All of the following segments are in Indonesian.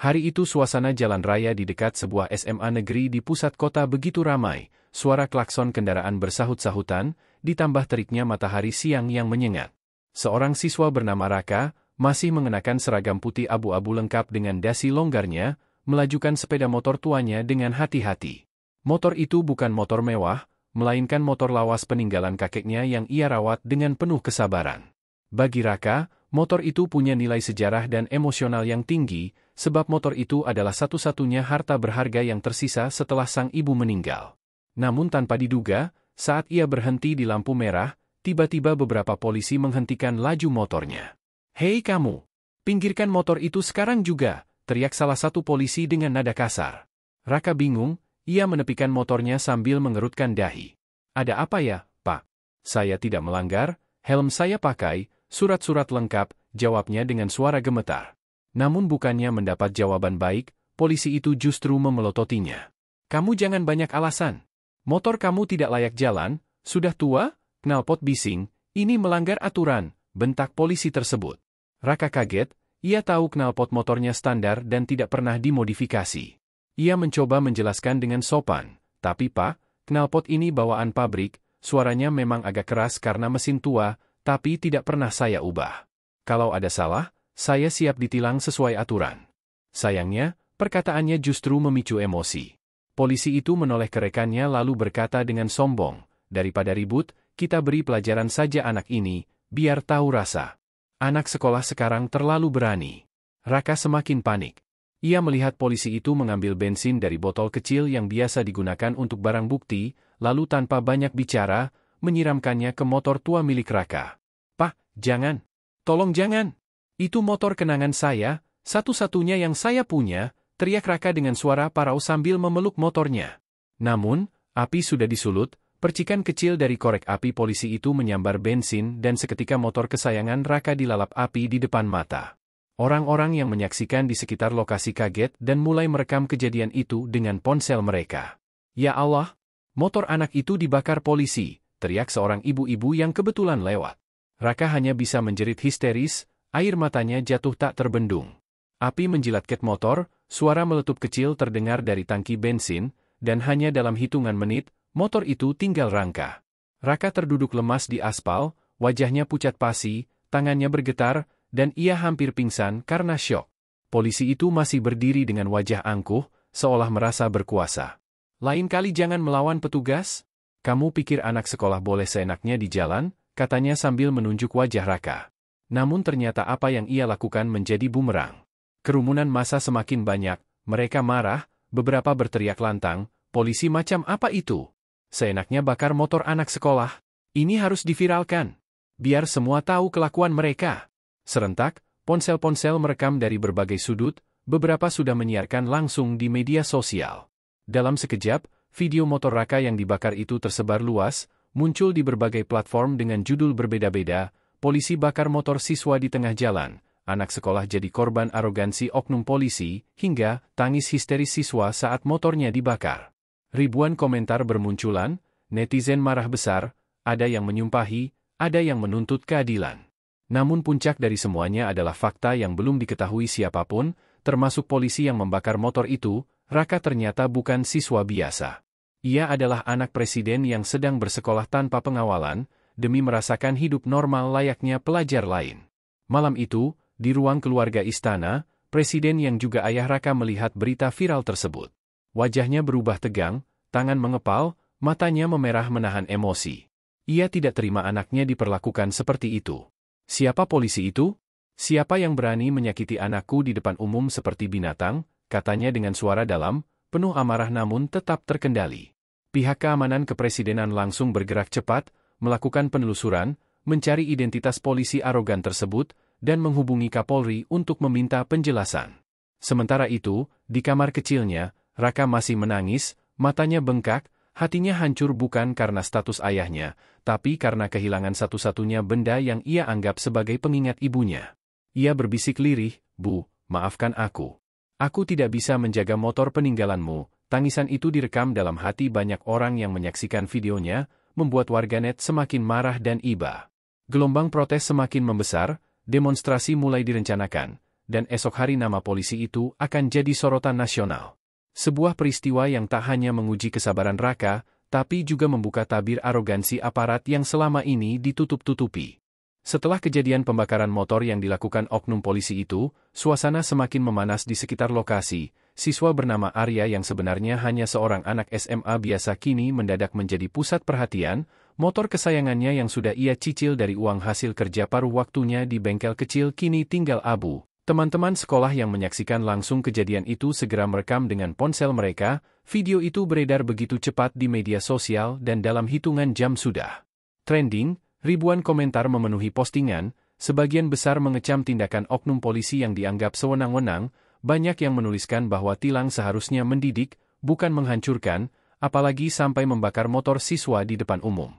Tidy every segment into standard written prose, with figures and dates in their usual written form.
Hari itu suasana jalan raya di dekat sebuah SMA negeri di pusat kota begitu ramai, suara klakson kendaraan bersahut-sahutan, ditambah teriknya matahari siang yang menyengat. Seorang siswa bernama Raka, masih mengenakan seragam putih abu-abu lengkap dengan dasi longgarnya, melajukan sepeda motor tuanya dengan hati-hati. Motor itu bukan motor mewah, melainkan motor lawas peninggalan kakeknya yang ia rawat dengan penuh kesabaran. Bagi Raka, motor itu punya nilai sejarah dan emosional yang tinggi, sebab motor itu adalah satu-satunya harta berharga yang tersisa setelah sang ibu meninggal. Namun tanpa diduga, saat ia berhenti di lampu merah, tiba-tiba beberapa polisi menghentikan laju motornya. "Hei kamu! Pinggirkan motor itu sekarang juga!" teriak salah satu polisi dengan nada kasar. Raka bingung, ia menepikan motornya sambil mengerutkan dahi. "Ada apa ya, Pak?" "Saya tidak melanggar, helm saya pakai, surat-surat lengkap," jawabnya dengan suara gemetar. Namun bukannya mendapat jawaban baik, polisi itu justru memelototinya. "Kamu jangan banyak alasan. Motor kamu tidak layak jalan, sudah tua, knalpot bising, ini melanggar aturan," bentak polisi tersebut. Raka kaget, ia tahu knalpot motornya standar dan tidak pernah dimodifikasi. Ia mencoba menjelaskan dengan sopan, "Tapi Pak, knalpot ini bawaan pabrik, suaranya memang agak keras karena mesin tua, tapi tidak pernah saya ubah. Kalau ada salah, saya siap ditilang sesuai aturan." Sayangnya, perkataannya justru memicu emosi. Polisi itu menoleh ke rekannya lalu berkata dengan sombong, "Daripada ribut, kita beri pelajaran saja anak ini, biar tahu rasa. Anak sekolah sekarang terlalu berani." Raka semakin panik. Ia melihat polisi itu mengambil bensin dari botol kecil yang biasa digunakan untuk barang bukti, lalu tanpa banyak bicara, menyiramkannya ke motor tua milik Raka. "Pak, jangan! Tolong jangan! Itu motor kenangan saya, satu-satunya yang saya punya," teriak Raka dengan suara parau sambil memeluk motornya. Namun, api sudah disulut, percikan kecil dari korek api polisi itu menyambar bensin dan seketika motor kesayangan Raka dilalap api di depan mata. Orang-orang yang menyaksikan di sekitar lokasi kaget dan mulai merekam kejadian itu dengan ponsel mereka. "Ya Allah, motor anak itu dibakar polisi," teriak seorang ibu-ibu yang kebetulan lewat. Raka hanya bisa menjerit histeris, air matanya jatuh tak terbendung. Api menjilat ket motor, suara meletup kecil terdengar dari tangki bensin, dan hanya dalam hitungan menit, motor itu tinggal rangka. Raka terduduk lemas di aspal, wajahnya pucat pasi, tangannya bergetar, dan ia hampir pingsan karena syok. Polisi itu masih berdiri dengan wajah angkuh, seolah merasa berkuasa. "Lain kali jangan melawan petugas? Kamu pikir anak sekolah boleh seenaknya di jalan?" katanya sambil menunjuk wajah Raka. Namun ternyata apa yang ia lakukan menjadi bumerang. Kerumunan massa semakin banyak, mereka marah, beberapa berteriak lantang, "Polisi macam apa itu? Seenaknya bakar motor anak sekolah. Ini harus diviralkan. Biar semua tahu kelakuan mereka." Serentak, ponsel-ponsel merekam dari berbagai sudut, beberapa sudah menyiarkan langsung di media sosial. Dalam sekejap, video motor Raka yang dibakar itu tersebar luas, muncul di berbagai platform dengan judul berbeda-beda, "Polisi bakar motor siswa di tengah jalan," "Anak sekolah jadi korban arogansi oknum polisi," hingga "Tangis histeris siswa saat motornya dibakar." Ribuan komentar bermunculan, netizen marah besar, ada yang menyumpahi, ada yang menuntut keadilan. Namun puncak dari semuanya adalah fakta yang belum diketahui siapapun, termasuk polisi yang membakar motor itu. Raka ternyata bukan siswa biasa. Ia adalah anak presiden yang sedang bersekolah tanpa pengawalan, demi merasakan hidup normal layaknya pelajar lain. Malam itu, di ruang keluarga istana, presiden yang juga ayah Raka melihat berita viral tersebut. Wajahnya berubah tegang, tangan mengepal, matanya memerah menahan emosi. Ia tidak terima anaknya diperlakukan seperti itu. "Siapa polisi itu? Siapa yang berani menyakiti anakku di depan umum seperti binatang?" katanya dengan suara dalam, penuh amarah namun tetap terkendali. Pihak keamanan kepresidenan langsung bergerak cepat, melakukan penelusuran, mencari identitas polisi arogan tersebut, dan menghubungi Kapolri untuk meminta penjelasan. Sementara itu, di kamar kecilnya, Raka masih menangis, matanya bengkak, hatinya hancur bukan karena status ayahnya, tapi karena kehilangan satu-satunya benda yang ia anggap sebagai pengingat ibunya. Ia berbisik lirih, "Bu, maafkan aku. Aku tidak bisa menjaga motor peninggalanmu." Tangisan itu direkam dalam hati banyak orang yang menyaksikan videonya, membuat warganet semakin marah dan iba. Gelombang protes semakin membesar, demonstrasi mulai direncanakan, dan esok hari nama polisi itu akan jadi sorotan nasional. Sebuah peristiwa yang tak hanya menguji kesabaran Raka, tapi juga membuka tabir arogansi aparat yang selama ini ditutup-tutupi. Setelah kejadian pembakaran motor yang dilakukan oknum polisi itu, suasana semakin memanas di sekitar lokasi. Siswa bernama Arya yang sebenarnya hanya seorang anak SMA biasa kini mendadak menjadi pusat perhatian. Motor kesayangannya yang sudah ia cicil dari uang hasil kerja paruh waktunya di bengkel kecil kini tinggal abu. Teman-teman sekolah yang menyaksikan langsung kejadian itu segera merekam dengan ponsel mereka. Video itu beredar begitu cepat di media sosial dan dalam hitungan jam sudah trending. Ribuan komentar memenuhi postingan, sebagian besar mengecam tindakan oknum polisi yang dianggap sewenang-wenang. Banyak yang menuliskan bahwa tilang seharusnya mendidik, bukan menghancurkan, apalagi sampai membakar motor siswa di depan umum.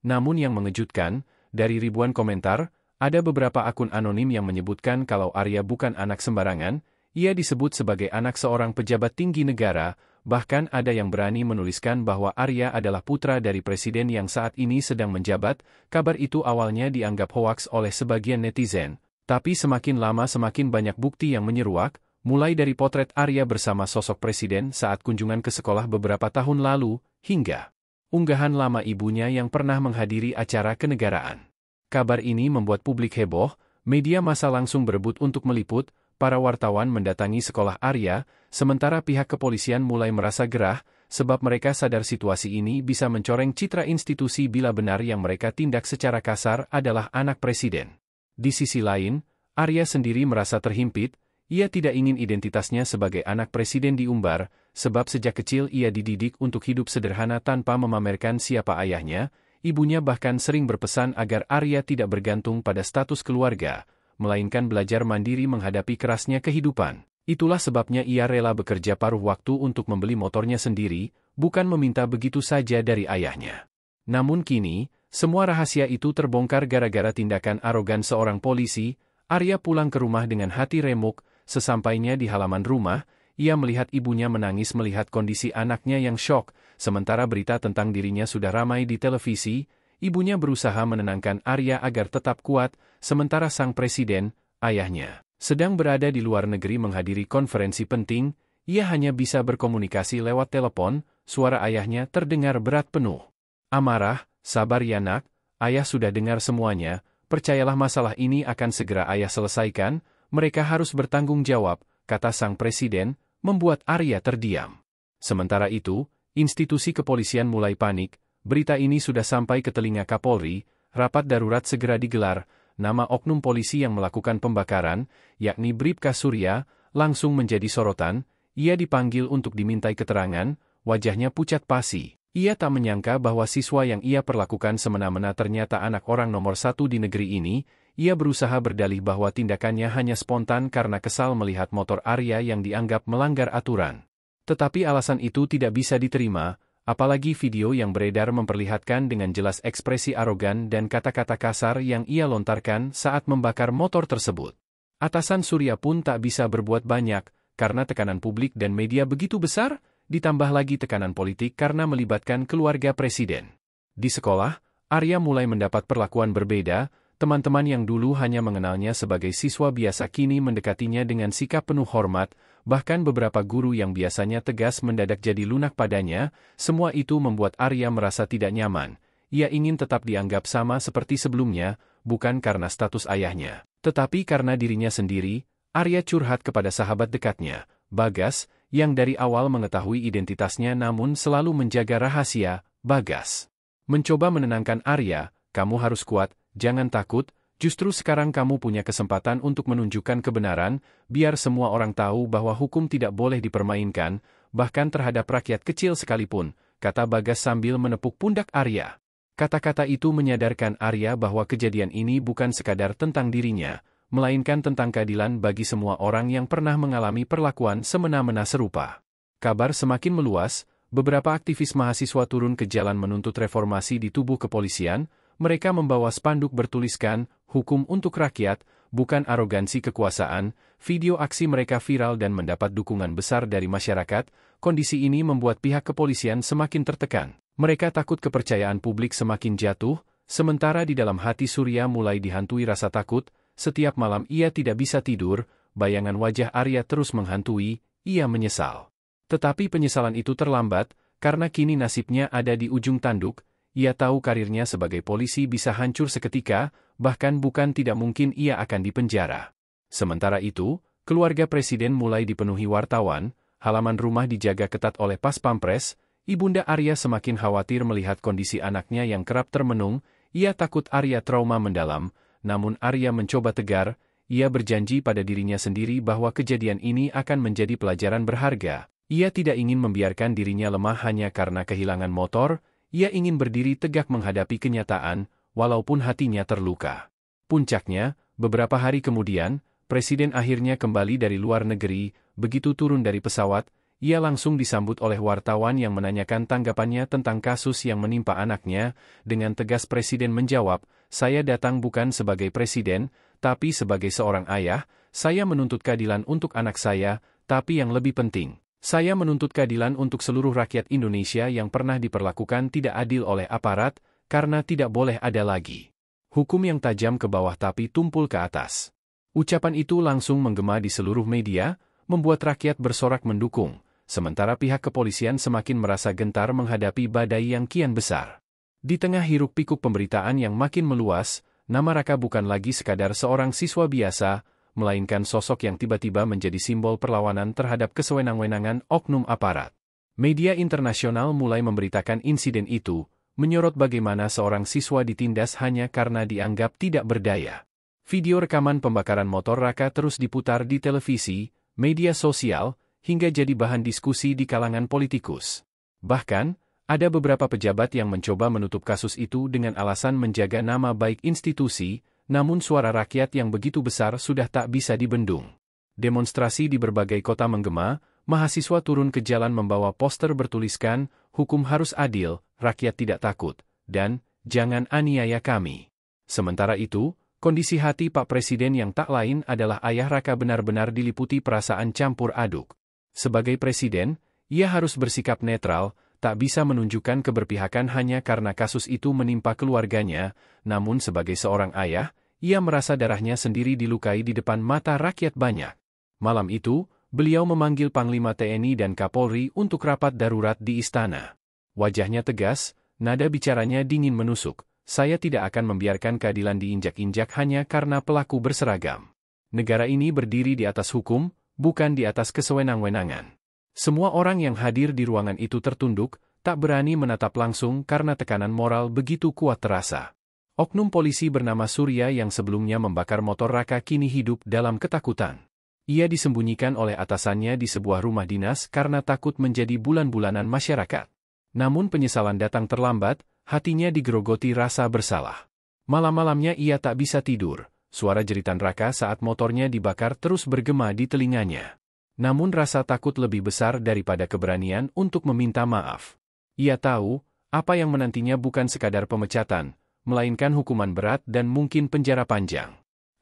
Namun yang mengejutkan, dari ribuan komentar, ada beberapa akun anonim yang menyebutkan kalau Arya bukan anak sembarangan. Ia disebut sebagai anak seorang pejabat tinggi negara. Bahkan ada yang berani menuliskan bahwa Arya adalah putra dari presiden yang saat ini sedang menjabat. Kabar itu awalnya dianggap hoaks oleh sebagian netizen, tapi semakin lama semakin banyak bukti yang menyeruak, mulai dari potret Arya bersama sosok presiden saat kunjungan ke sekolah beberapa tahun lalu, hingga unggahan lama ibunya yang pernah menghadiri acara kenegaraan. Kabar ini membuat publik heboh, media massa langsung berebut untuk meliput. Para wartawan mendatangi sekolah Arya, sementara pihak kepolisian mulai merasa gerah, sebab mereka sadar situasi ini bisa mencoreng citra institusi bila benar yang mereka tindak secara kasar adalah anak presiden. Di sisi lain, Arya sendiri merasa terhimpit. Ia tidak ingin identitasnya sebagai anak presiden diumbar, sebab sejak kecil ia dididik untuk hidup sederhana tanpa memamerkan siapa ayahnya. Ibunya bahkan sering berpesan agar Arya tidak bergantung pada status keluarga, melainkan belajar mandiri menghadapi kerasnya kehidupan. Itulah sebabnya ia rela bekerja paruh waktu untuk membeli motornya sendiri, bukan meminta begitu saja dari ayahnya. Namun kini, semua rahasia itu terbongkar gara-gara tindakan arogan seorang polisi. Arya pulang ke rumah dengan hati remuk. Sesampainya di halaman rumah, ia melihat ibunya menangis melihat kondisi anaknya yang syok. Sementara berita tentang dirinya sudah ramai di televisi, ibunya berusaha menenangkan Arya agar tetap kuat, sementara sang presiden, ayahnya, sedang berada di luar negeri menghadiri konferensi penting. Ia hanya bisa berkomunikasi lewat telepon. Suara ayahnya terdengar berat penuh. Amarah, sabar ya nak, ayah sudah dengar semuanya, percayalah masalah ini akan segera ayah selesaikan, mereka harus bertanggung jawab, kata sang presiden, membuat Arya terdiam. Sementara itu, institusi kepolisian mulai panik. Berita ini sudah sampai ke telinga Kapolri. Rapat darurat segera digelar. Nama oknum polisi yang melakukan pembakaran, yakni Bribka Surya, langsung menjadi sorotan. Ia dipanggil untuk dimintai keterangan. Wajahnya pucat pasi. Ia tak menyangka bahwa siswa yang ia perlakukan semena-mena ternyata anak orang nomor satu di negeri ini. Ia berusaha berdalih bahwa tindakannya hanya spontan karena kesal melihat motor Arya yang dianggap melanggar aturan. Tetapi alasan itu tidak bisa diterima, apalagi video yang beredar memperlihatkan dengan jelas ekspresi arogan dan kata-kata kasar yang ia lontarkan saat membakar motor tersebut. Atasan Surya pun tak bisa berbuat banyak, karena tekanan publik dan media begitu besar, ditambah lagi tekanan politik karena melibatkan keluarga presiden. Di sekolah, Arya mulai mendapat perlakuan berbeda. Teman-teman yang dulu hanya mengenalnya sebagai siswa biasa kini mendekatinya dengan sikap penuh hormat, bahkan beberapa guru yang biasanya tegas mendadak jadi lunak padanya. Semua itu membuat Arya merasa tidak nyaman. Ia ingin tetap dianggap sama seperti sebelumnya, bukan karena status ayahnya, tetapi karena dirinya sendiri. Arya curhat kepada sahabat dekatnya, Bagas, yang dari awal mengetahui identitasnya namun selalu menjaga rahasia. Bagas mencoba menenangkan Arya, kamu harus kuat. Jangan takut, justru sekarang kamu punya kesempatan untuk menunjukkan kebenaran, biar semua orang tahu bahwa hukum tidak boleh dipermainkan, bahkan terhadap rakyat kecil sekalipun, kata Bagas sambil menepuk pundak Arya. Kata-kata itu menyadarkan Arya bahwa kejadian ini bukan sekadar tentang dirinya, melainkan tentang keadilan bagi semua orang yang pernah mengalami perlakuan semena-mena serupa. Kabar semakin meluas, beberapa aktivis mahasiswa turun ke jalan menuntut reformasi di tubuh kepolisian. Mereka membawa spanduk bertuliskan, hukum untuk rakyat, bukan arogansi kekuasaan. Video aksi mereka viral dan mendapat dukungan besar dari masyarakat. Kondisi ini membuat pihak kepolisian semakin tertekan. Mereka takut kepercayaan publik semakin jatuh, sementara di dalam hati Surya mulai dihantui rasa takut. Setiap malam ia tidak bisa tidur, bayangan wajah Arya terus menghantui, ia menyesal. Tetapi penyesalan itu terlambat, karena kini nasibnya ada di ujung tanduk. Ia tahu karirnya sebagai polisi bisa hancur seketika, bahkan bukan tidak mungkin ia akan dipenjara. Sementara itu, keluarga presiden mulai dipenuhi wartawan, halaman rumah dijaga ketat oleh pas pampres. Ibunda Arya semakin khawatir melihat kondisi anaknya yang kerap termenung. Ia takut Arya trauma mendalam, namun Arya mencoba tegar. Ia berjanji pada dirinya sendiri bahwa kejadian ini akan menjadi pelajaran berharga. Ia tidak ingin membiarkan dirinya lemah hanya karena kehilangan motor. Ia ingin berdiri tegak menghadapi kenyataan, walaupun hatinya terluka. Puncaknya, beberapa hari kemudian, Presiden akhirnya kembali dari luar negeri. Begitu turun dari pesawat, ia langsung disambut oleh wartawan yang menanyakan tanggapannya tentang kasus yang menimpa anaknya. Dengan tegas Presiden menjawab, "Saya datang bukan sebagai presiden, tapi sebagai seorang ayah. Saya menuntut keadilan untuk anak saya, tapi yang lebih penting, saya menuntut keadilan untuk seluruh rakyat Indonesia yang pernah diperlakukan tidak adil oleh aparat, karena tidak boleh ada lagi hukum yang tajam ke bawah tapi tumpul ke atas." Ucapan itu langsung menggema di seluruh media, membuat rakyat bersorak mendukung, sementara pihak kepolisian semakin merasa gentar menghadapi badai yang kian besar. Di tengah hiruk-pikuk pemberitaan yang makin meluas, nama Raka bukan lagi sekadar seorang siswa biasa, melainkan sosok yang tiba-tiba menjadi simbol perlawanan terhadap kesewenang-wenangan oknum aparat. Media internasional mulai memberitakan insiden itu, menyorot bagaimana seorang siswa ditindas hanya karena dianggap tidak berdaya. Video rekaman pembakaran motor Raka terus diputar di televisi, media sosial, hingga jadi bahan diskusi di kalangan politikus. Bahkan, ada beberapa pejabat yang mencoba menutup kasus itu dengan alasan menjaga nama baik institusi. Namun suara rakyat yang begitu besar sudah tak bisa dibendung. Demonstrasi di berbagai kota menggema, mahasiswa turun ke jalan membawa poster bertuliskan, "Hukum harus adil, rakyat tidak takut," dan "Jangan aniaya kami." Sementara itu, kondisi hati Pak Presiden yang tak lain adalah ayah Raka benar-benar diliputi perasaan campur aduk. Sebagai presiden, ia harus bersikap netral, tak bisa menunjukkan keberpihakan hanya karena kasus itu menimpa keluarganya, namun sebagai seorang ayah, ia merasa darahnya sendiri dilukai di depan mata rakyat banyak. Malam itu, beliau memanggil Panglima TNI dan Kapolri untuk rapat darurat di istana. Wajahnya tegas, nada bicaranya dingin menusuk, "Saya tidak akan membiarkan keadilan diinjak-injak hanya karena pelaku berseragam. Negara ini berdiri di atas hukum, bukan di atas kesewenang-wenangan." Semua orang yang hadir di ruangan itu tertunduk, tak berani menatap langsung karena tekanan moral begitu kuat terasa. Oknum polisi bernama Surya yang sebelumnya membakar motor Raka kini hidup dalam ketakutan. Ia disembunyikan oleh atasannya di sebuah rumah dinas karena takut menjadi bulan-bulanan masyarakat. Namun penyesalan datang terlambat, hatinya digerogoti rasa bersalah. Malam-malamnya ia tak bisa tidur, suara jeritan Raka saat motornya dibakar terus bergema di telinganya. Namun rasa takut lebih besar daripada keberanian untuk meminta maaf. Ia tahu, apa yang menantinya bukan sekadar pemecatan, melainkan hukuman berat dan mungkin penjara panjang.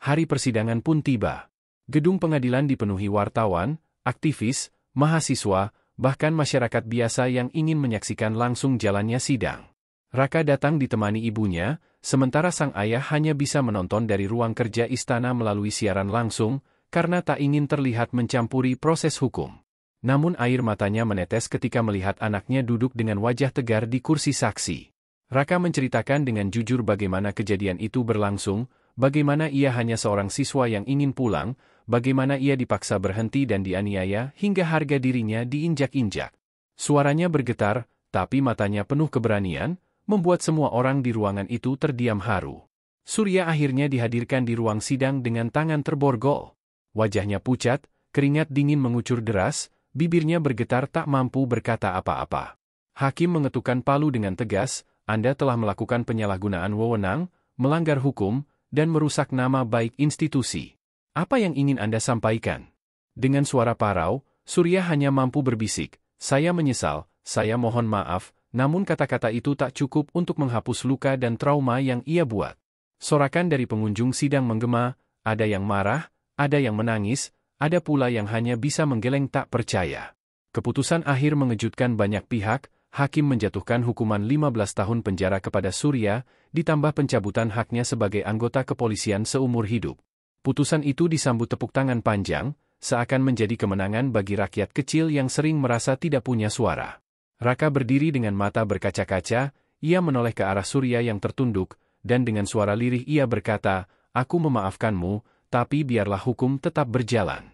Hari persidangan pun tiba. Gedung pengadilan dipenuhi wartawan, aktivis, mahasiswa, bahkan masyarakat biasa yang ingin menyaksikan langsung jalannya sidang. Raka datang ditemani ibunya, sementara sang ayah hanya bisa menonton dari ruang kerja istana melalui siaran langsung, karena tak ingin terlihat mencampuri proses hukum. Namun air matanya menetes ketika melihat anaknya duduk dengan wajah tegar di kursi saksi. Raka menceritakan dengan jujur bagaimana kejadian itu berlangsung, bagaimana ia hanya seorang siswa yang ingin pulang, bagaimana ia dipaksa berhenti dan dianiaya hingga harga dirinya diinjak-injak. Suaranya bergetar, tapi matanya penuh keberanian, membuat semua orang di ruangan itu terdiam haru. Surya akhirnya dihadirkan di ruang sidang dengan tangan terborgol. Wajahnya pucat, keringat dingin mengucur deras, bibirnya bergetar tak mampu berkata apa-apa. Hakim mengetukkan palu dengan tegas, "Anda telah melakukan penyalahgunaan wewenang, melanggar hukum, dan merusak nama baik institusi. Apa yang ingin Anda sampaikan?" Dengan suara parau, Surya hanya mampu berbisik, "Saya menyesal, saya mohon maaf," namun kata-kata itu tak cukup untuk menghapus luka dan trauma yang ia buat. Sorakan dari pengunjung sidang menggema, ada yang marah, ada yang menangis, ada pula yang hanya bisa menggeleng tak percaya. Keputusan akhir mengejutkan banyak pihak. Hakim menjatuhkan hukuman 15 tahun penjara kepada Surya, ditambah pencabutan haknya sebagai anggota kepolisian seumur hidup. Putusan itu disambut tepuk tangan panjang, seakan menjadi kemenangan bagi rakyat kecil yang sering merasa tidak punya suara. Raka berdiri dengan mata berkaca-kaca, ia menoleh ke arah Surya yang tertunduk, dan dengan suara lirih ia berkata, "Aku memaafkanmu, tapi biarlah hukum tetap berjalan."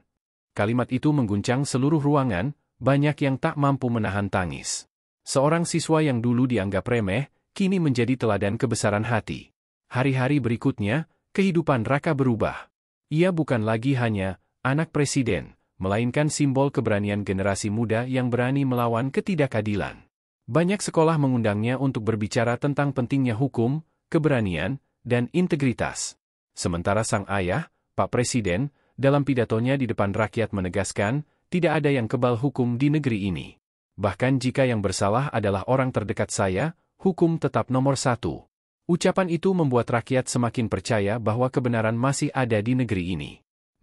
Kalimat itu mengguncang seluruh ruangan, banyak yang tak mampu menahan tangis. Seorang siswa yang dulu dianggap remeh, kini menjadi teladan kebesaran hati. Hari-hari berikutnya, kehidupan Raka berubah. Ia bukan lagi hanya anak presiden, melainkan simbol keberanian generasi muda yang berani melawan ketidakadilan. Banyak sekolah mengundangnya untuk berbicara tentang pentingnya hukum, keberanian, dan integritas. Sementara sang ayah, Pak Presiden, dalam pidatonya di depan rakyat menegaskan, tidak ada yang kebal hukum di negeri ini. Bahkan jika yang bersalah adalah orang terdekat saya, hukum tetap nomor satu. Ucapan itu membuat rakyat semakin percaya bahwa kebenaran masih ada di negeri ini.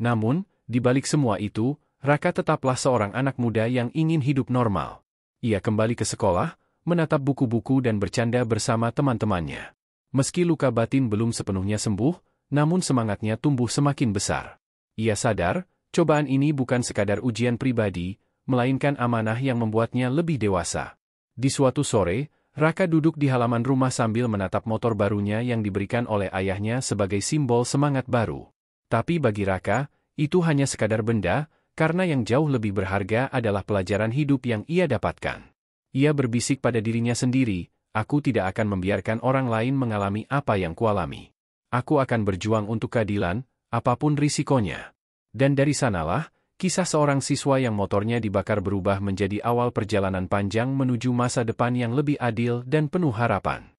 Namun, di balik semua itu, Raka tetaplah seorang anak muda yang ingin hidup normal. Ia kembali ke sekolah, menatap buku-buku dan bercanda bersama teman-temannya. Meski luka batin belum sepenuhnya sembuh, namun semangatnya tumbuh semakin besar. Ia sadar, cobaan ini bukan sekadar ujian pribadi, melainkan amanah yang membuatnya lebih dewasa. Di suatu sore, Raka duduk di halaman rumah sambil menatap motor barunya yang diberikan oleh ayahnya sebagai simbol semangat baru. Tapi bagi Raka, itu hanya sekadar benda, karena yang jauh lebih berharga adalah pelajaran hidup yang ia dapatkan. Ia berbisik pada dirinya sendiri, "Aku tidak akan membiarkan orang lain mengalami apa yang kualami. Aku akan berjuang untuk keadilan, apapun risikonya." Dan dari sanalah, kisah seorang siswa yang motornya dibakar berubah menjadi awal perjalanan panjang menuju masa depan yang lebih adil dan penuh harapan.